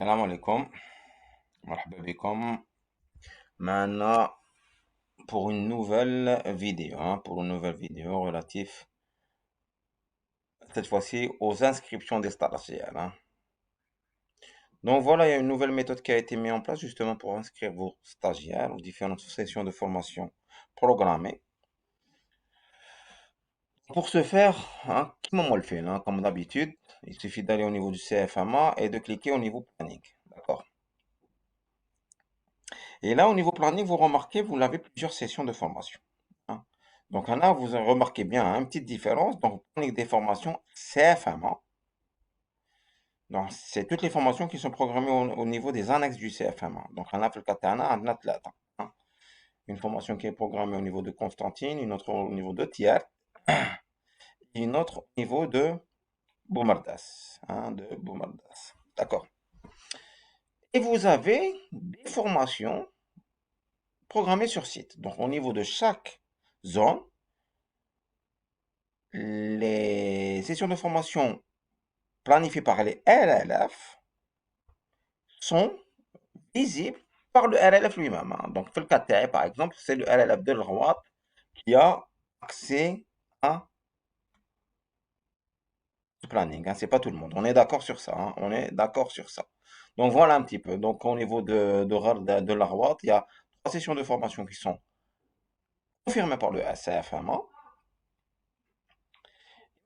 Salam alaikum, marhaba bikum. Maintenant, pour une nouvelle vidéo, relative, cette fois-ci, aux inscriptions des stagiaires. Donc voilà, il y a une nouvelle méthode qui a été mise en place justement pour inscrire vos stagiaires aux différentes sessions de formation programmées. Pour ce faire, comment on le fait, comme d'habitude, il suffit d'aller au niveau du CFMA et de cliquer au niveau planning. D'accord? Et là, au niveau planning, vous remarquez, vous avez plusieurs sessions de formation. hein. Donc là, vous remarquez bien une petite différence. Donc, planning des formations CFMA. Donc, c'est toutes les formations qui sont programmées au niveau des annexes du CFMA. Donc, on a fait le Katana, on a Tlata, Une formation qui est programmée au niveau de Constantine, une autre au niveau de Thiers, et une autre au niveau de Boumardas. D'accord. Et vous avez des formations programmées sur site. Donc, au niveau de chaque zone, les sessions de formation planifiées par les RLF sont visibles par le RLF lui-même. Donc, في الكاد تاعي, par exemple, c'est le RLF de l'Rwad qui a accès à ce planning. C'est pas tout le monde. On est d'accord sur ça. On est d'accord sur ça. Donc, voilà un petit peu. Donc, au niveau de l'Rwad, il y a 3 sessions de formation qui sont confirmées par le CFMA.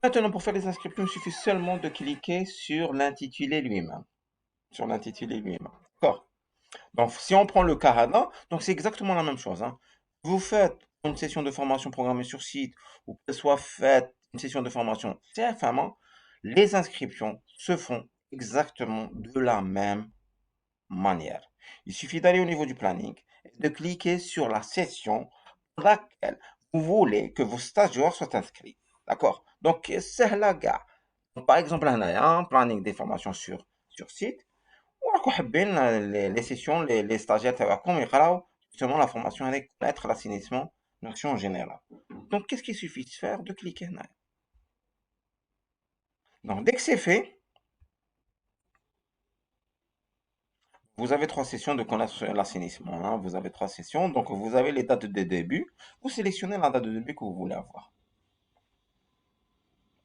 Maintenant, pour faire les inscriptions, il suffit seulement de cliquer sur l'intitulé lui-même. D'accord. Donc, si on prend le Kahana, donc c'est exactement la même chose. Vous faites une session de formation programmée sur site, ou que ce soit faite une session de formation CFMA, les inscriptions se font exactement de la même manière. Il suffit d'aller au niveau du planning et de cliquer sur la session pour laquelle vous voulez que vos stagiaires soient inscrits. D'accord? Donc, c'est la gare. Par exemple, on a un planning des formations sur site. وراكم حابين les sessions, les stagiaires تبعكم يقراو justement la formation avec connaître l'assainissement en général. Donc, qu'est-ce qu'il suffit de faire? De cliquer هنا. Donc, dès que c'est fait, vous avez 3 sessions de connaître l'assainissement. Vous avez 3 sessions, donc vous avez les dates de début. Vous sélectionnez la date de début que vous voulez avoir.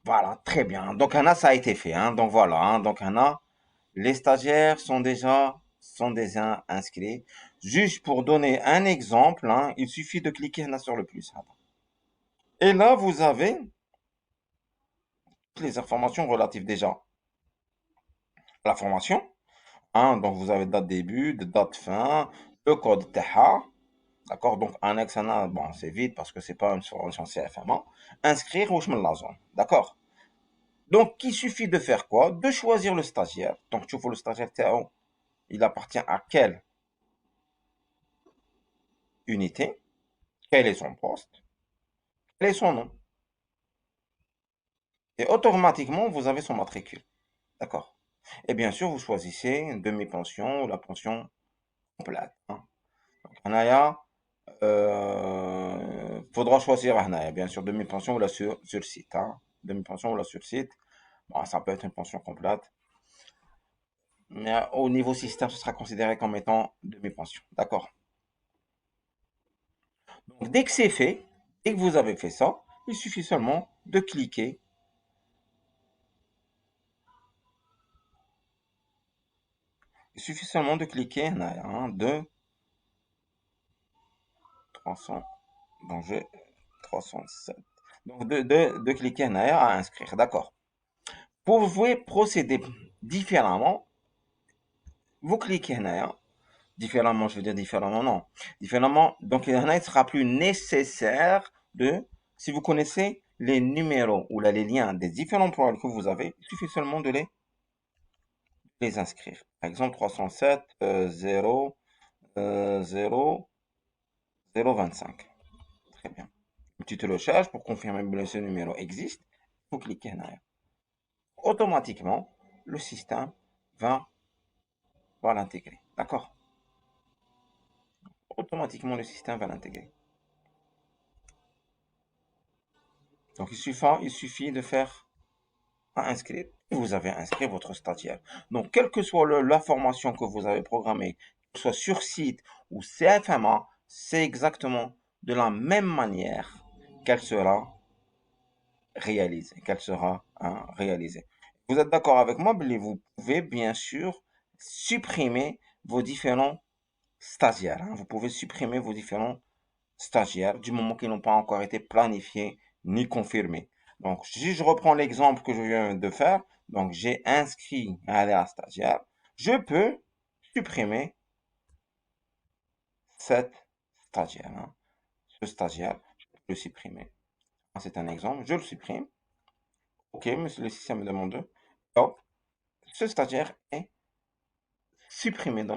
Voilà, très bien. Donc, ça a été fait. Donc, voilà. Donc, les stagiaires sont déjà inscrits. Juste pour donner un exemple, il suffit de cliquer là sur le plus. Et là, vous avez toutes les informations relatives déjà à la formation. Donc, vous avez date début, date fin, le code TAHA. D'accord? Donc, annexe, bon, c'est vite parce que c'est pas une formation CFMA. Inscrire ou je me la zone. D'accord? Donc, il suffit de faire quoi? De choisir le stagiaire. Donc, tu vois le stagiaire TAO, il appartient à quelle unité? Quel est son poste? Quel est son nom? Et automatiquement, vous avez son matricule. D'accord? Et bien sûr, vous choisissez une demi-pension ou la pension complète. Anaya, faudra choisir Anaya, bien sûr, demi-pension ou la sur site. Demi-pension ou la sur site. Bon, ça peut être une pension complète. Mais au niveau système, ce sera considéré comme étant demi-pension. D'accord? Donc, dès que c'est fait, dès que vous avez fait ça, il suffit seulement de cliquer. Il suffit seulement de cliquer de 300. Donc, j'ai 307. Donc, de cliquer à inscrire. D'accord. Vous pouvez procéder différemment. Vous cliquez différemment, je veux dire différemment, non. Différemment, donc il ne sera plus nécessaire si vous connaissez les numéros ou là, les liens des différents programmes que vous avez, il suffit seulement de les inscrire. Par exemple, 307 0 0 025. Très bien. Une petite recherche pour confirmer que ce numéro existe. Vous cliquez là. Automatiquement, le système va l'intégrer. D'accord? Automatiquement, le système va l'intégrer. Donc, il suffit de faire un inscrire vous avez inscrit votre stagiaire. Donc, quelle que soit la formation que vous avez programmée, que ce soit sur site ou CFMA, c'est exactement de la même manière qu'elle sera réalisée. Vous êtes d'accord avec moi, mais vous pouvez bien sûr supprimer vos différents stagiaires, hein. Vous pouvez supprimer vos différents stagiaires du moment qu'ils n'ont pas encore été planifiés ni confirmés. Donc, si je reprends l'exemple que je viens de faire, donc j'ai inscrit un stagiaire, je peux supprimer cette stagiaire, hein. Ce stagiaire, je peux le supprimer. C'est un exemple, je le supprime. OK, monsieur le système me demande. Hop, ce stagiaire est supprimé de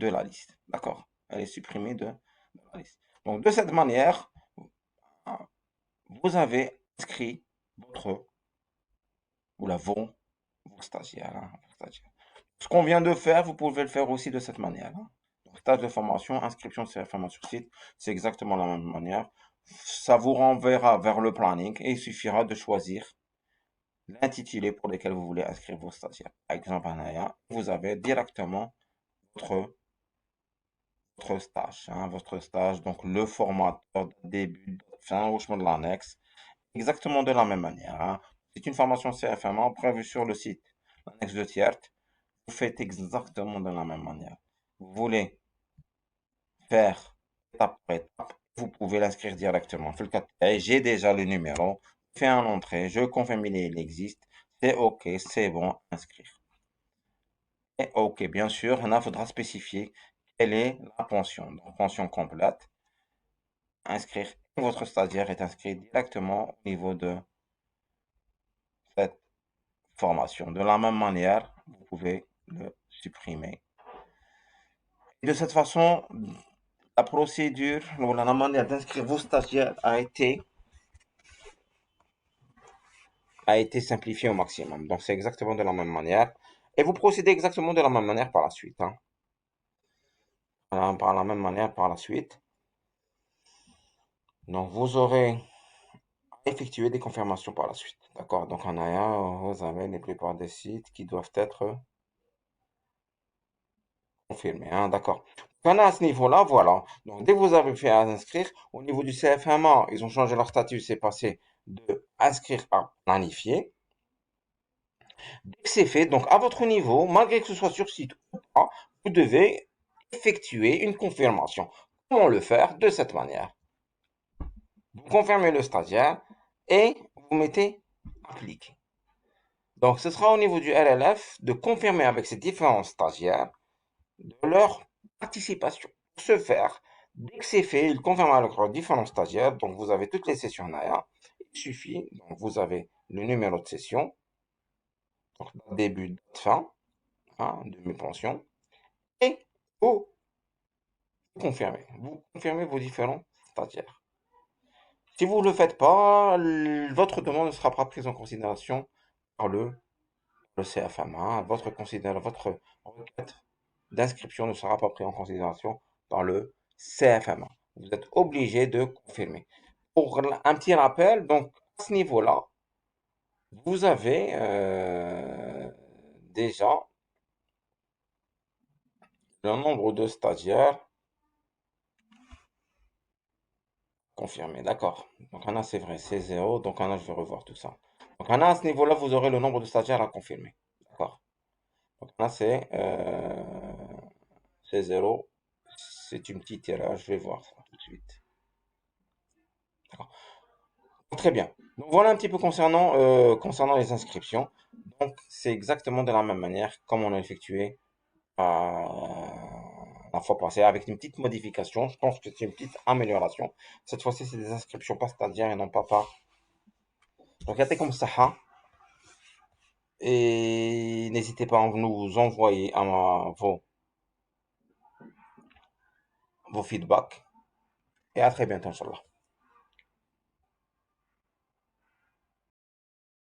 la liste. D'accord? Elle est supprimée de la liste. Donc, de cette manière, vous avez inscrit votre ou vos stagiaires, hein, vos stagiaires. Ce qu'on vient de faire, vous pouvez le faire aussi de cette manière, hein. Donc, stage de formation, inscription sur formation sur site, c'est exactement la même manière. Ça vous renverra vers le planning et il suffira de choisir l'intitulé pour lequel vous voulez inscrire vos stagiaires. Par exemple, Anaya, vous avez directement votre, votre stage, hein, donc le formateur, début, fin, au chemin de l'annexe, exactement de la même manière, hein. C'est une formation CFMA prévue sur le site, l'annexe de tiers. Vous faites exactement de la même manière. Vous voulez faire étape par étape, vous pouvez l'inscrire directement. J'ai déjà le numéro, fais un entrée, je confirme il existe, c'est OK, c'est bon, inscrire. Et OK, bien sûr, il faudra spécifier quelle est la pension. Donc, pension complète, inscrire. Votre stagiaire est inscrit directement au niveau de cette formation. De la même manière, vous pouvez le supprimer. Et de cette façon, la procédure ou la manière d'inscrire vos stagiaires a été simplifiée au maximum. Donc, c'est exactement de la même manière. Et vous procédez exactement de la même manière par la suite, hein. Par la même manière par la suite. Donc, vous aurez effectué des confirmations par la suite. D'accord? Donc, en Aya, vous avez la plupart des sites qui doivent être confirmés, hein. D'accord. Donc, à ce niveau-là, voilà. Donc, dès que vous avez fait à inscrire, au niveau du CFMA, ils ont changé leur statut, c'est passé de inscrire à planifier. Dès que c'est fait, donc à votre niveau, malgré que ce soit sur site ou pas, vous devez effectuer une confirmation. Comment le faire? De cette manière. Vous confirmez le stagiaire et vous mettez appliquer. Donc, ce sera au niveau du RLF de confirmer avec ces différents stagiaires de leur participation. Pour ce faire, dès que c'est fait, ils confirment avec leurs différents stagiaires. Donc, vous avez toutes les sessions NAIA. Il suffit, donc vous avez le numéro de session, donc début, date, fin, hein, de mes pensions, et vous vous confirmez vos différents stagiaires. Si vous ne le faites pas, votre demande ne sera pas prise en considération par le CFMA. Votre requête d'inscription ne sera pas prise en considération par le CFMA. Vous êtes obligé de confirmer. Pour un petit rappel, donc à ce niveau-là, vous avez déjà le nombre de stagiaires confirmés. D'accord. Donc, Anna, c'est vrai, c'est 0. Donc, Anna, je vais revoir tout ça. Donc, Anna, à ce niveau-là, vous aurez le nombre de stagiaires à confirmer. D'accord. Donc, Anna, c'est 0. C'est une petite erreur. Je vais voir ça tout de suite. D'accord. Très bien. Donc, voilà un petit peu concernant les inscriptions. Donc, c'est exactement de la même manière comme on a effectué la fois passée avec une petite modification. Je pense que c'est une petite amélioration. Cette fois-ci, c'est des inscriptions par stagiaire et non pas par. Donc, comme ça. Et n'hésitez pas à nous envoyer vos feedbacks. Et à très bientôt, Inch'Allah.